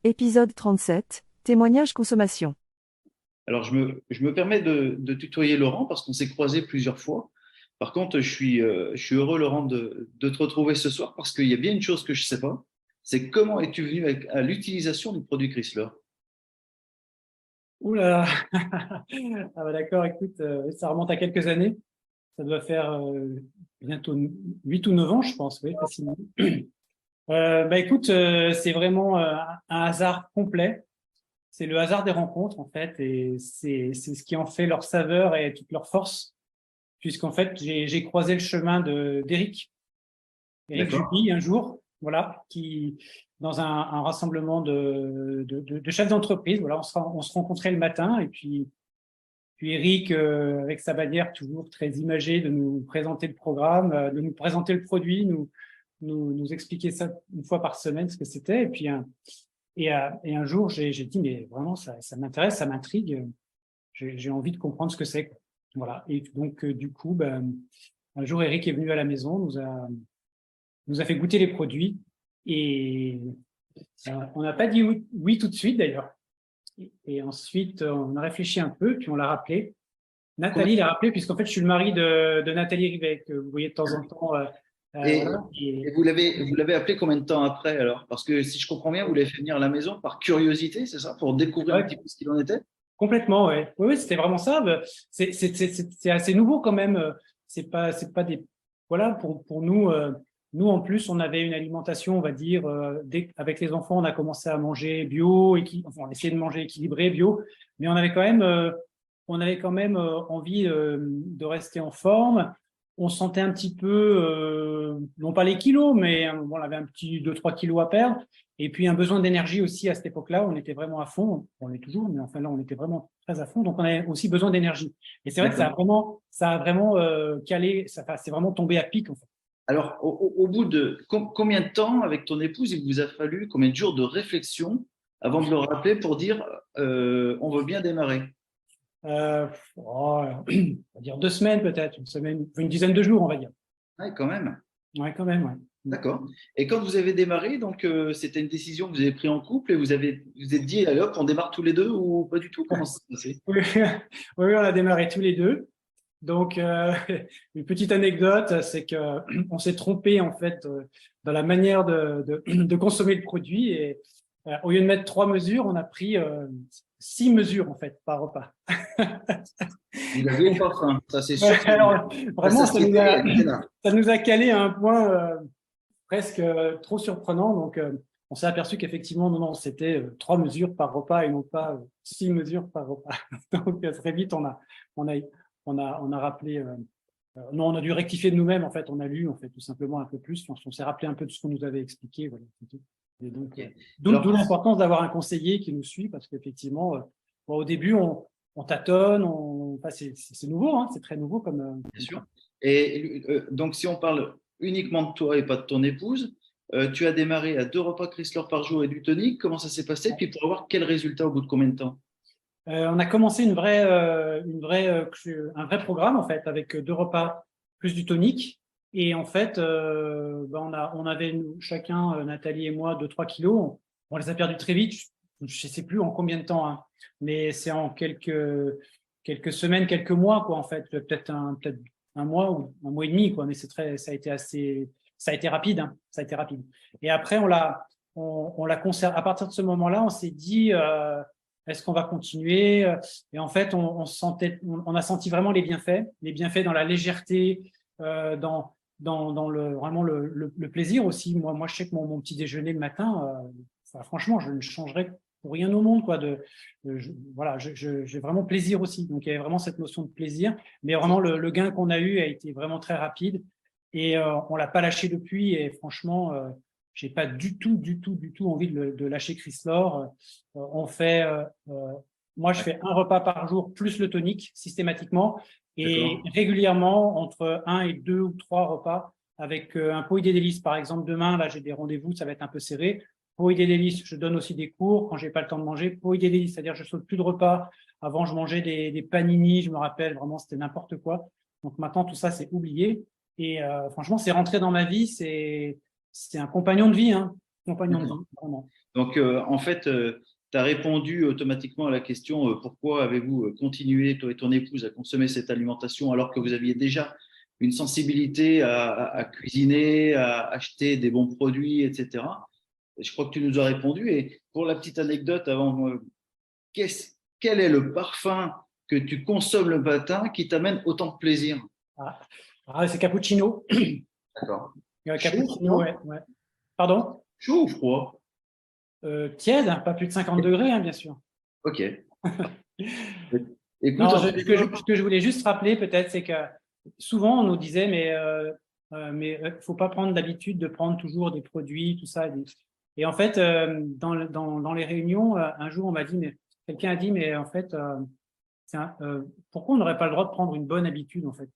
Épisode 37, témoignage consommation. Alors, je me permets de tutoyer Laurent parce qu'on s'est croisés plusieurs fois. Par contre, je suis heureux, Laurent, de te retrouver ce soir parce qu'il y a bien une chose que je ne sais pas, c'est comment es-tu venu à l'utilisation du produit Chrysler? Ouh là là. Ah bah d'accord, écoute, ça remonte à quelques années. Ça doit faire bientôt 8 ou 9 ans, je pense, oui, facilement. Bah écoute, c'est vraiment un hasard complet. C'est le hasard des rencontres, en fait, et c'est ce qui en fait leur saveur et toute leur force, puisqu'en fait, j'ai croisé le chemin d'Éric, Éric D'accord? Jupy, un jour, voilà, qui, dans un rassemblement de chefs d'entreprise, voilà, on se rencontrait le matin, et puis Eric, avec sa bannière toujours très imagée, de nous présenter le programme, de nous présenter le produit, nous expliquer ça une fois par semaine ce que c'était. Et un jour, j'ai dit, mais vraiment, ça m'intéresse, ça m'intrigue, j'ai envie de comprendre ce que c'est, quoi. Voilà. Et donc, du coup, ben, un jour, Eric est venu à la maison, nous a fait goûter les produits et on n'a pas dit oui, oui tout de suite d'ailleurs. Et ensuite, on a réfléchi un peu, puis on l'a rappelé. Combien- Nathalie l'a rappelé, puisqu'en fait, je suis le mari de Nathalie Rivet, que vous voyez de temps en temps. Et, Voilà. et vous l'avez appelé combien de temps après alors? Parce que si je comprends bien, vous l'avez fait venir à la maison par curiosité, c'est ça? Pour découvrir un Ouais, petit peu ce qu'il en était? complètement, ouais. Oui, oui, c'était vraiment ça. C'est assez nouveau quand même. C'est pas des. Voilà, pour nous, nous en plus, on avait une alimentation, on va dire, avec les enfants, on a commencé à manger bio, enfin, on essayait de manger équilibré, bio, mais on avait quand même envie de rester en forme. On sentait un petit peu, non pas les kilos, mais bon, on avait un petit 2-3 kilos à perdre. Et puis un besoin d'énergie aussi à cette époque-là, on était vraiment à fond, on est toujours, mais enfin là on était vraiment très à fond, donc on avait aussi besoin d'énergie. Et c'est vrai que D'accord. ça a vraiment calé, c'est vraiment tombé à pic en fait. Alors, au bout de combien de temps avec ton épouse il vous a fallu, combien de jours de réflexion avant de le rappeler pour dire on veut bien démarrer? Euh, oh, on va dire 2 semaines peut-être, une semaine, une dizaine de jours on va dire. Ouais, quand même. Ouais, quand même, ouais. D'accord. Et quand vous avez démarré, donc c'était une décision que vous avez prise en couple et vous êtes dit, allez hop, on démarre tous les deux ou pas du tout? Comment ça s'est passé? Oui, oui, on a démarré tous les deux. Donc, une petite anecdote, c'est que on s'est trompé en fait dans la manière de consommer le produit et au lieu de mettre 3 mesures, on a pris 6 mesures en fait par repas. Vous n'aviez pas faim, ça c'est sûr. Ouais, alors, La vraiment, satiété, elle était là. ça nous a calé à un point presque trop surprenant. Donc, on s'est aperçu qu'effectivement, non, non, c'était 3 mesures par repas et non pas 6 mesures par repas. Donc, très vite, on a, on a rappelé. Non, on a dû rectifier de nous-mêmes. En fait, on a lu, en fait, tout simplement un peu plus. On s'est rappelé un peu de ce qu'on nous avait expliqué. Voilà, c'est tout. Et donc, Ok. d'où Alors, l'importance d'avoir un conseiller qui nous suit, parce qu'effectivement, bon, au début, on tâtonne, enfin, c'est nouveau, hein, c'est très nouveau bien comme sûr. pratique. Et donc, si on parle uniquement de toi et pas de ton épouse, tu as démarré à 2 repas Chrysler par jour et du tonique. Comment ça s'est passé? Puis pour avoir quel résultat au bout de combien de temps? On a commencé un vrai programme en fait avec 2 repas plus du tonique. Et en fait, ben, on avait chacun, Nathalie et moi, 2-3 kilos. On les a perdus très vite. Je ne sais plus en combien de temps, hein, mais c'est en quelques semaines, quelques mois, quoi, en fait, peut-être un mois ou un mois et demi, quoi. Mais ça a été rapide, hein, ça a été rapide. Et après, on l'a conservé. À partir de ce moment-là, on s'est dit, est-ce qu'on va continuer? Et en fait, on a senti vraiment les bienfaits dans la légèreté, dans vraiment le plaisir aussi. Moi, je sais que mon petit déjeuner le matin, enfin, franchement, je ne changerais pour rien au monde, quoi. Voilà, j'ai vraiment plaisir aussi. Donc, il y avait vraiment cette notion de plaisir, mais vraiment le gain qu'on a eu a été vraiment très rapide et on l'a pas lâché depuis. Et franchement, j'ai pas du tout envie de lâcher Chrysler. On fait, moi, je fais un repas par jour plus le tonique systématiquement et D'accord. régulièrement entre 1 et 2 ou 3 repas avec un pot idée délices. Par exemple, demain, là, j'ai des rendez-vous, ça va être un peu serré. Pot idée délices, je donne aussi des cours quand j'ai pas le temps de manger. Pot idée délices, c'est-à-dire je saute plus de repas. Avant, je mangeais des panini, je me rappelle, vraiment, c'était n'importe quoi. Donc maintenant, tout ça, c'est oublié. Et franchement, c'est rentré dans ma vie, c'est un compagnon de vie, hein, compagnon de vie, vraiment. Donc, en fait, tu as répondu automatiquement à la question pourquoi avez-vous continué, toi et ton épouse, à consommer cette alimentation alors que vous aviez déjà une sensibilité à cuisiner, à acheter des bons produits, etc. Je crois que tu nous as répondu. Et pour la petite anecdote, avant, quel est le parfum que tu consommes le matin qui t'amène autant de plaisir? Ah, c'est cappuccino. D'accord. Chaud, Cappuccino, froid? ouais, ouais. Pardon? Chaud ou froid? Tiède, hein, pas plus de 50 degrés, hein, bien sûr. Ok. Écoute, Non, ce que je voulais juste rappeler peut-être, c'est que souvent on nous disait, mais faut pas prendre l'habitude de prendre toujours des produits, tout ça. Et en fait, dans les réunions, un jour on m'a dit, mais quelqu'un a dit, mais en fait, pourquoi on n'aurait pas le droit de prendre une bonne habitude en fait?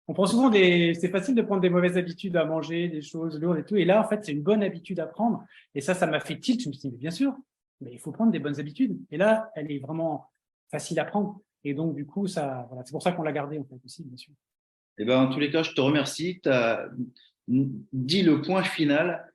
On prend souvent c'est facile de prendre des mauvaises habitudes à manger, des choses lourdes et tout. Et là, en fait, c'est une bonne habitude à prendre. Et ça m'a fait tilt. Je me suis dit, mais bien sûr, mais il faut prendre des bonnes habitudes. Et là, elle est vraiment facile à prendre. Et donc, du coup, voilà, c'est pour ça qu'on l'a gardée, en fait, aussi, bien sûr. eh ben, en tous les cas, je te remercie. Tu as dit le point final.